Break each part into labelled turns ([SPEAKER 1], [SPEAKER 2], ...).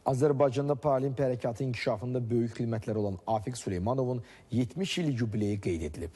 [SPEAKER 1] Azərbaycanda paralimpiya hərəkatı inkişafında böyük xidmətləri olan Afiq Süleymanovun 70 il yubileyi qeyd edilib.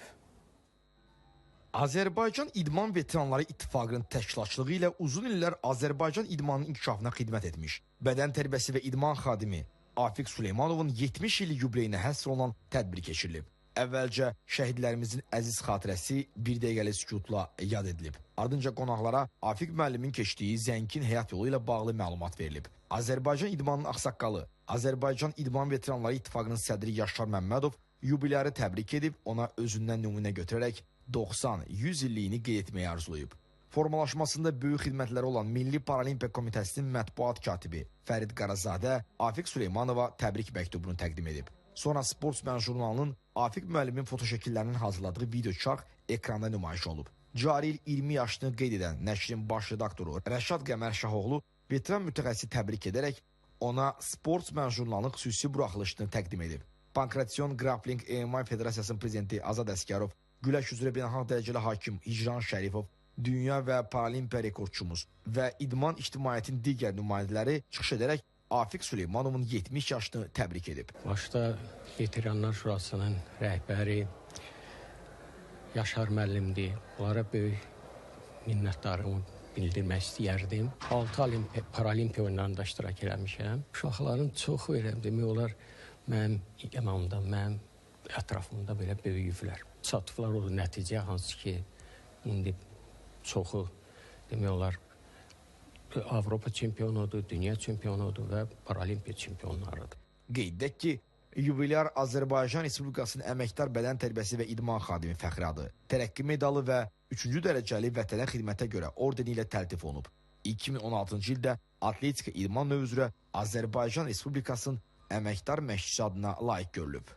[SPEAKER 1] Azərbaycan İdman Veteranları İttifaqının təşkilatçılığı ilə uzun illər Azərbaycan idmanının inkişafına xidmət etmiş bədən tərbiyəsi və idman xadimi Afiq Süleymanovun 70 il yubileyinə həsr olunan tədbir keçirilib. Əvvəlcə şəhidlərimizin əziz xatirəsi bir dəqiqəlik sükutla yad edilib. Ardınca qonaqlara Afiq müəllimin keçdiyi zəngin həyat yolu ilə bağlı məlumat verilib. Azərbaycan idmanının ağsaqqalı, Azərbaycan İdman Veteranları İttifaqının sədri Yaşar Məmmədov yubilyarı təbrik edib, ona özündən nümunə götürərək 90-100 illiyini qeyd etməyi arzulayıb. Formalaşmasında böyük xidmətləri olan Milli Paralimpiya Komitəsinin mətbuat katibi Fərid Qarazadə Afiq Süleymanova təbrik məktubunu təqdim edib. Sonra Sportsman jurnalının Afiq müəllimin fotoşəkillərinin hazırladığı video çarx ekranda nümayiş olub. Cari il 20 yaşını qeyd edən nəşrin baş redaktoru Rəşad Qəmər Şahoğlu veteran mütəxəssisi təbrik edərək ona Sportsman jurnalının xüsusi buraxılışını təqdim edib. Pankration Grappling EMI Federasiyasının prezidenti Azad Əsgərov, güləş üzrə beynəlxalq dərəcəli hakim Hicran Şərifov, dünya və paralimpiya rekordçumuz və idman ictimaiyyətinin digər nümayəndələri çıxış edərək Afiq Süleymanovun 70 yaşını təbrik edib.
[SPEAKER 2] Başda Veteranlar Şurasının rəhbəri Yaşar müəllimdir. Onlara böyük minnətdarımı bildirmək istəyərdim. 6 paralimpiya oyunlarında iştirak eləmişəm. Uşaqların çoxu demək olar mənim yanımda, mənim ətrafımda belə böyüyüblər. Çatıblar o nəticə hansı ki, indi çoxu demək olar Avropa çempionudur, dünya çempionudur və paralimpiya çempionlarıdır.
[SPEAKER 1] Qeyd edək ki, yubilyar Azərbaycan Respublikasının əməkdar bədən tərbiyəsi və idman xadimi fəxri adı, tərəqqi medalı və 3-cü dərəcəli vətənə xidmətə görə ordeni ilə təltif olunub. 2016-cı ildə atletika idman növü üzrə Azərbaycan Respublikasının əməkdar məşqçisi adına layiq görülüb.